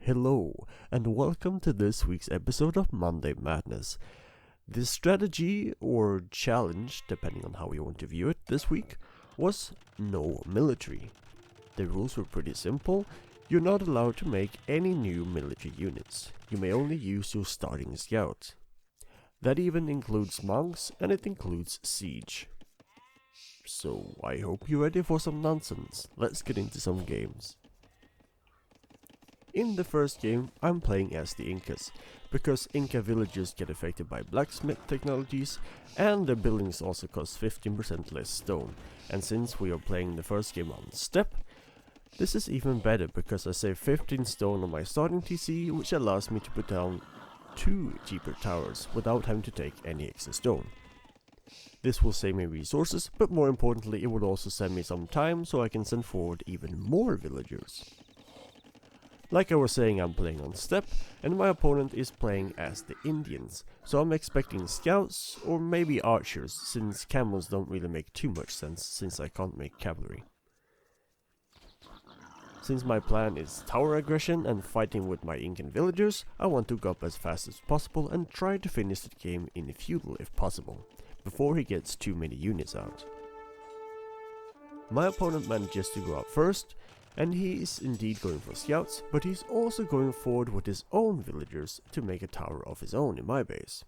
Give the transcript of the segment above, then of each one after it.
Hello, and welcome to this week's episode of Monday Madness. The strategy or challenge, depending on how you want to view it this week, was no military. The rules were pretty simple. You're not allowed to make any new military units. You may only use your starting scout. That even includes monks, and it includes siege. So I hope you're ready for some nonsense. Let's get into some games. In the first game, I'm playing as the Incas, because Inca villagers get affected by blacksmith technologies, and their buildings also cost 15% less stone. And since we are playing the first game on steppe, this is even better because I save 15 stone on my starting TC, which allows me to put down 2 cheaper towers without having to take any extra stone. This will save me resources, but more importantly it will also save me some time so I can send forward even more villagers. Like I was saying, I'm playing on steppe, and my opponent is playing as the Indians, so I'm expecting scouts or maybe archers, since camels don't really make too much sense since I can't make cavalry. Since my plan is tower aggression and fighting with my Incan villagers, I want to go up as fast as possible and try to finish the game in feudal if possible, before he gets too many units out. My opponent manages to go up first, and he is indeed going for scouts, but he's also going forward with his own villagers to make a tower of his own in my base.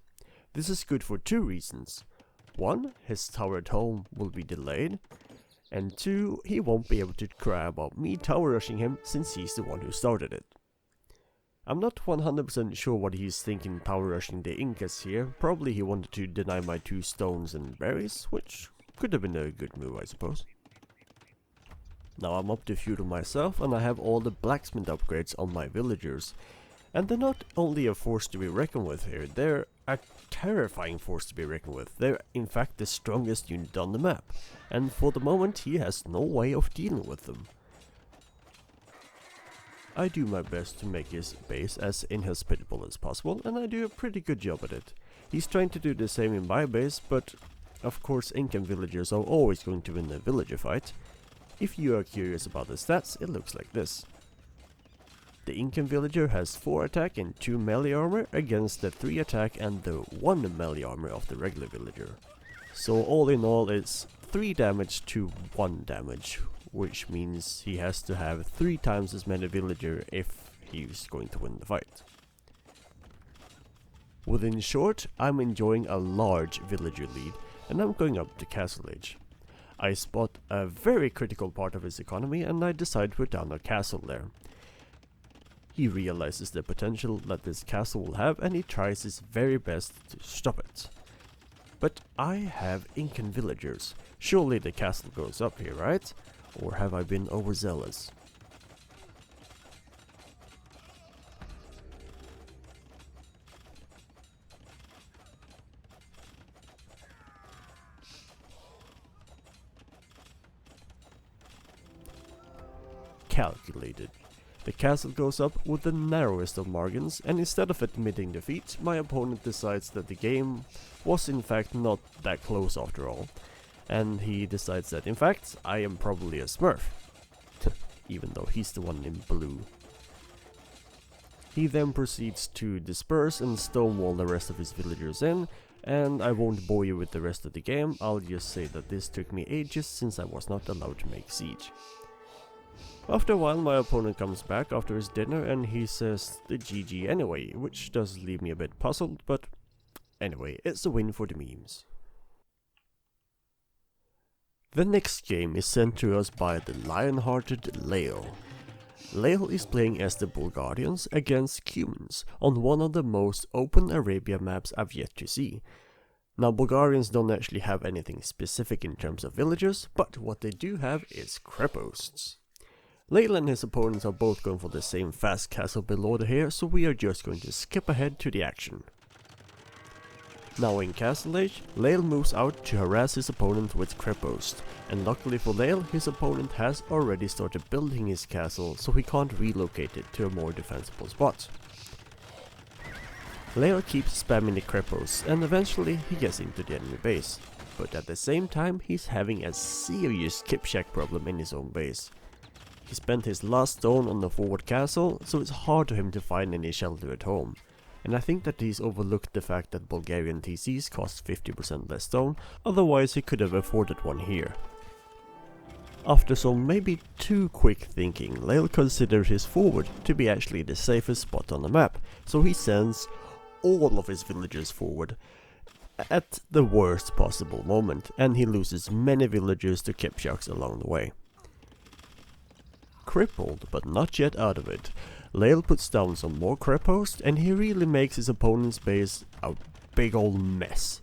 This is good for 2 reasons. 1, his tower at home will be delayed, and 2, he won't be able to cry about me tower rushing him since he's the one who started it. I'm not 100% sure what he's thinking tower rushing the Incas here. Probably he wanted to deny my 2 stones and berries, which could have been a good move, I suppose. Now I'm up to feudal myself, and I have all the blacksmith upgrades on my villagers. And they're not only a force to be reckoned with here, they're a terrifying force to be reckoned with. They're in fact the strongest unit on the map, and for the moment he has no way of dealing with them. I do my best to make his base as inhospitable as possible, and I do a pretty good job at it. He's trying to do the same in my base, but of course Incan villagers are always going to win the villager fight. If you are curious about the stats, it looks like this. The Incan villager has 4 attack and 2 melee armor against the 3 attack and the 1 melee armor of the regular villager. So all in all it's 3 damage to 1 damage, which means he has to have 3 times as many villager if he's going to win the fight. Within short, I'm enjoying a large villager lead, and I'm going up to Castle Age. I spot a very critical part of his economy, and I decide to put down a castle there. He realizes the potential that this castle will have, and he tries his very best to stop it. But I have Incan villagers. Surely the castle goes up here, right? Or have I been overzealous? Calculated. The castle goes up with the narrowest of margins, and instead of admitting defeat, my opponent decides that the game was in fact not that close after all, and he decides that in fact I am probably a smurf, even though he's the one in blue. He then proceeds to disperse and stonewall the rest of his villagers in, and I won't bore you with the rest of the game. I'll just say that this took me ages since I was not allowed to make siege. After a while my opponent comes back after his dinner and he says the GG anyway, which does leave me a bit puzzled, but anyway, it's a win for the memes. The next game is sent to us by the lion-hearted Leo. Leo is playing as the Bulgarians against Cumans on one of the most open Arabia maps I've yet to see. Now Bulgarians don't actually have anything specific in terms of villagers, but what they do have is creposts. Leo and his opponents are both going for the same fast castle build order here, so we are just going to skip ahead to the action. Now in Castle Age, Leo moves out to harass his opponent with crepost, and luckily for Leo, his opponent has already started building his castle, so he can't relocate it to a more defensible spot. Leo keeps spamming the creposts, and eventually he gets into the enemy base, but at the same time he's having a serious Kipchak problem in his own base. He spent his last stone on the forward castle, so it's hard for him to find any shelter at home. And I think that he's overlooked the fact that Bulgarian TCs cost 50% less stone, otherwise he could have afforded one here. After some maybe too quick thinking, Lael considered his forward to be actually the safest spot on the map, so he sends all of his villagers forward at the worst possible moment, and he loses many villagers to Kipchaks along the way. Crippled, but not yet out of it, Lael puts down some more crep posts, and he really makes his opponent's base a big old mess.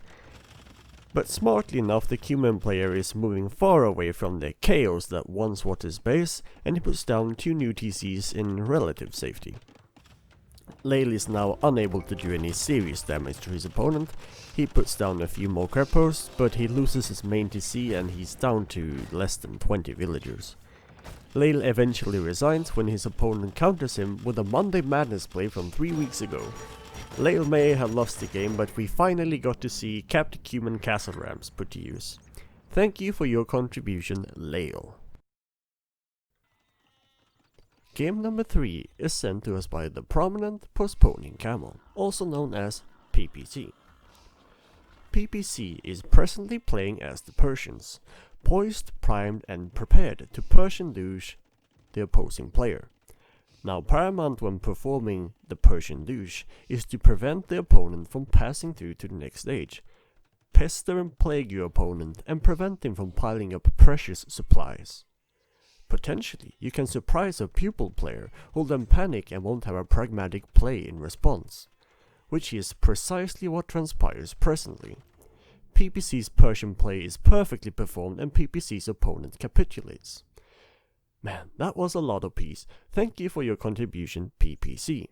But smartly enough, the Cuman player is moving far away from the chaos that once was his base, and he puts down 2 new TCs in relative safety. Lael is now unable to do any serious damage to his opponent. He puts down a few more crep posts, but he loses his main TC and he's down to less than 20 villagers. Lael eventually resigns when his opponent counters him with a Monday Madness play from 3 weeks ago. Lael may have lost the game, but we finally got to see Captain Cuman castle ramps put to use. Thank you for your contribution, Lael. Game number 3 is sent to us by the Prominent Postponing Camel, also known as PPC. PPC is presently playing as the Persians, poised, primed and prepared to Persian douche the opposing player. Now paramount when performing the Persian douche is to prevent the opponent from passing through to the next stage, pester and plague your opponent and prevent him from piling up precious supplies. Potentially, you can surprise a pupil player who'll then panic and won't have a pragmatic play in response, which is precisely what transpires presently. PPC's Persian play is perfectly performed and PPC's opponent capitulates. Man, that was a lot of peace. Thank you for your contribution, PPC.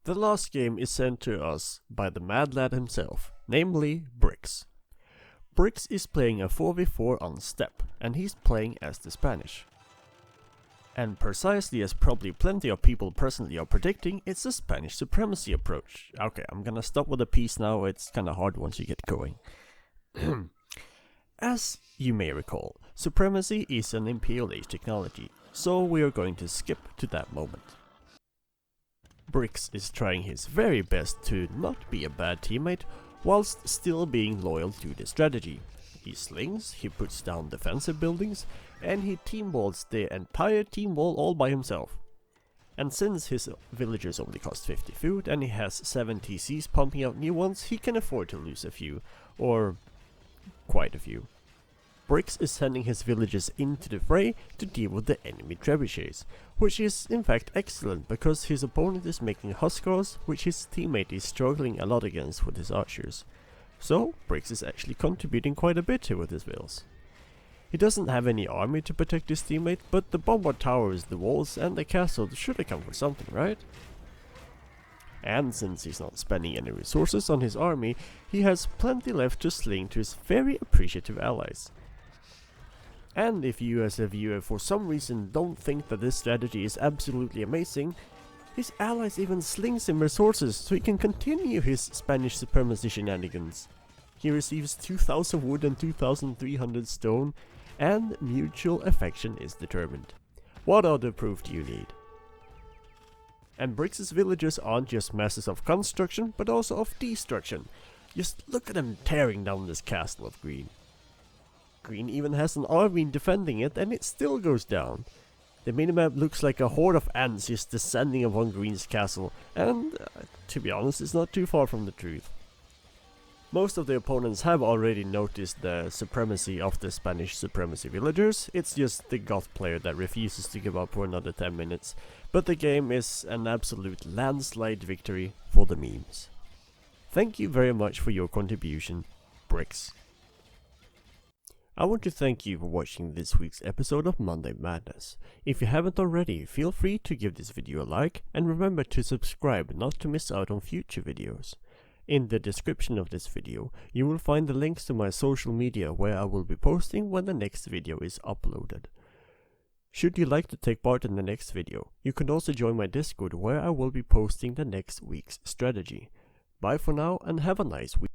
The last game is sent to us by the Mad Lad himself, namely Brix. Brix is playing a 4v4 on Steppe, and he's playing as the Spanish. And precisely as probably plenty of people presently are predicting, it's a Spanish supremacy approach. Okay, I'm gonna stop with the piece now, it's kinda hard once you get going. As you may recall, supremacy is an Imperial Age technology, so we are going to skip to that moment. Brix is trying his very best to not be a bad teammate, whilst still being loyal to the strategy. He slings, he puts down defensive buildings, and he teamballs the entire team wall all by himself. And since his villagers only cost 50 food and he has 7 TCs pumping out new ones, he can afford to lose a few, or quite a few. Brix is sending his villagers into the fray to deal with the enemy trebuchets, which is in fact excellent because his opponent is making Huskars, which his teammate is struggling a lot against with his archers. So Brix is actually contributing quite a bit here with his vills. He doesn't have any army to protect his teammate, but the bombard towers, the walls and the castle should account for something, right? And since he's not spending any resources on his army, he has plenty left to sling to his very appreciative allies. And if you as a viewer for some reason don't think that this strategy is absolutely amazing, his allies even slings him resources so he can continue his Spanish supremacy shenanigans. He receives 2000 wood and 2300 stone, and mutual affection is determined. What other proof do you need? And Brix's villagers aren't just masses of construction, but also of destruction. Just look at them tearing down this castle of green. Green even has an army defending it, and it still goes down. The minimap looks like a horde of ants just descending upon Green's castle, and to be honest, it's not too far from the truth. Most of the opponents have already noticed the supremacy of the Spanish supremacy villagers. It's just the Goth player that refuses to give up for another 10 minutes. But the game is an absolute landslide victory for the memes. Thank you very much for your contribution, Brix. I want to thank you for watching this week's episode of Monday Madness. If you haven't already, feel free to give this video a like, and remember to subscribe not to miss out on future videos. In the description of this video, you will find the links to my social media where I will be posting when the next video is uploaded. Should you like to take part in the next video, you can also join my Discord where I will be posting the next week's strategy. Bye for now and have a nice week.